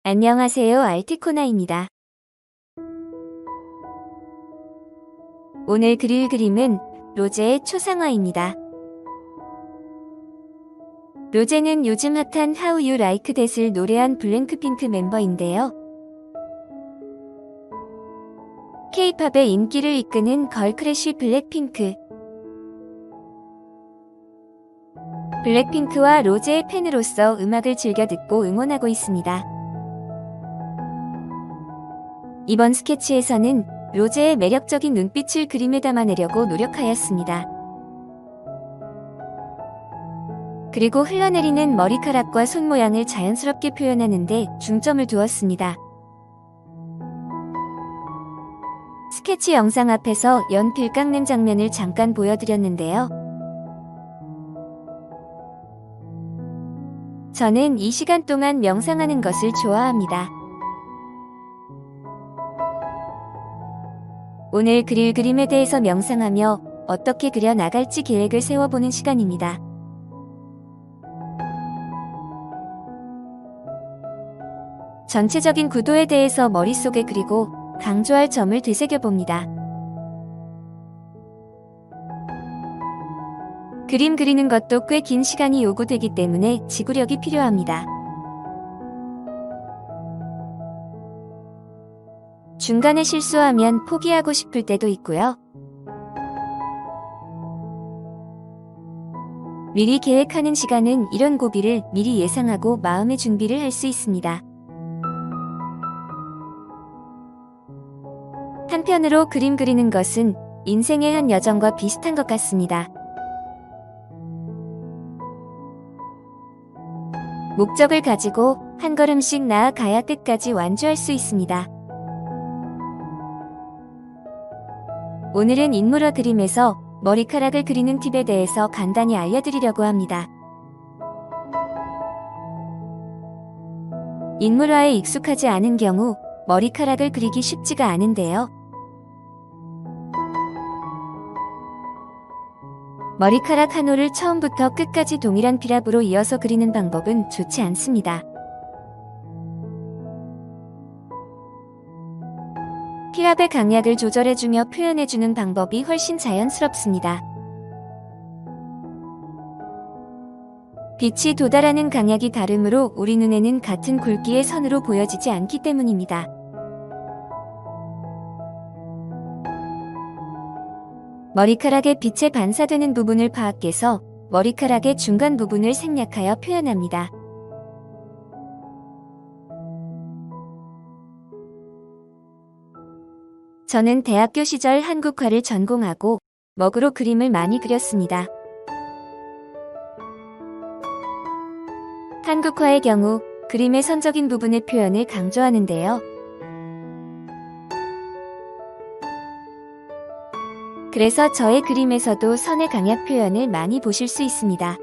안녕하세요, 알티코나입니다. 오늘 그릴 그림은 로제의 초상화입니다. 로제는 요즘 핫한 How You Like That을 노래한 블랭크핑크 멤버인데요. K-팝의 인기를 이끄는 걸크래쉬 블랙핑크. 블랙핑크와 로제의 팬으로서 음악을 즐겨 듣고 응원하고 있습니다. 이번 스케치에서는 로제의 매력적인 눈빛을 그림에 담아내려고 노력하였습니다. 그리고 흘러내리는 머리카락과 손 모양을 자연스럽게 표현하는 데 중점을 두었습니다. 스케치 영상 앞에서 연필 깎는 장면을 잠깐 보여드렸는데요. 저는 이 시간 동안 명상하는 것을 좋아합니다. 오늘 그릴 그림에 대해서 명상하며 어떻게 그려 나갈지 계획을 세워보는 시간입니다. 전체적인 구도에 대해서 머릿속에 그리고 강조할 점을 되새겨봅니다. 그림 그리는 것도 꽤 긴 시간이 요구되기 때문에 지구력이 필요합니다. 중간에 실수하면 포기하고 싶을 때도 있고요. 미리 계획하는 시간은 이런 고비를 미리 예상하고 마음의 준비를 할 수 있습니다. 한편으로 그림 그리는 것은 인생의 한 여정과 비슷한 것 같습니다. 목적을 가지고 한 걸음씩 나아가야 끝까지 완주할 수 있습니다. 오늘은 인물화 그림에서 머리카락을 그리는 팁에 대해서 간단히 알려드리려고 합니다. 인물화에 익숙하지 않은 경우 머리카락을 그리기 쉽지가 않은데요. 머리카락 한 올을 처음부터 끝까지 동일한 피랍으로 이어서 그리는 방법은 좋지 않습니다. 피랍의 강약을 조절해주며 표현해주는 방법이 훨씬 자연스럽습니다. 빛이 도달하는 강약이 다르므로 우리 눈에는 같은 굵기의 선으로 보여지지 않기 때문입니다. 머리카락의 빛에 반사되는 부분을 파악해서 머리카락의 중간 부분을 생략하여 표현합니다. 저는 대학교 시절 한국화를 전공하고 먹으로 그림을 많이 그렸습니다. 한국화의 경우 그림의 선적인 부분의 표현을 강조하는데요. 그래서 저의 그림에서도 선의 강약 표현을 많이 보실 수 있습니다.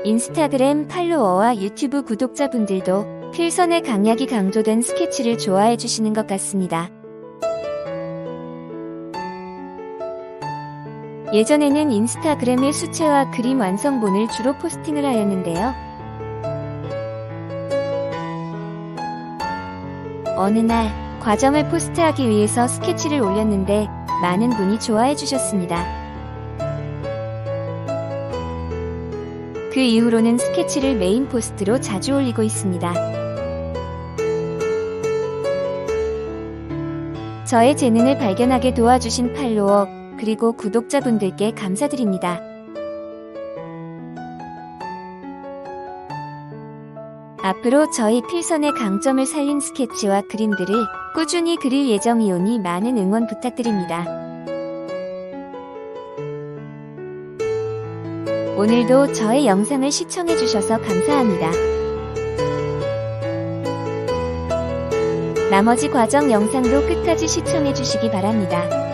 인스타그램 팔로워와 유튜브 구독자분들도 필선의 강약이 강조된 스케치를 좋아해 주시는 것 같습니다. 예전에는 인스타그램에 수채화 그림 완성본을 주로 포스팅을 하였는데요. 어느 날 과정을 포스트하기 위해서 스케치를 올렸는데 많은 분이 좋아해 주셨습니다. 그 이후로는 스케치를 메인 포스트로 자주 올리고 있습니다. 저의 재능을 발견하게 도와주신 팔로워 그리고 구독자분들께 감사드립니다. 앞으로 저희 필선의 강점을 살린 스케치와 그림들을 꾸준히 그릴 예정이오니 많은 응원 부탁드립니다. 오늘도 저의 영상을 시청해주셔서 감사합니다. 나머지 과정 영상도 끝까지 시청해주시기 바랍니다.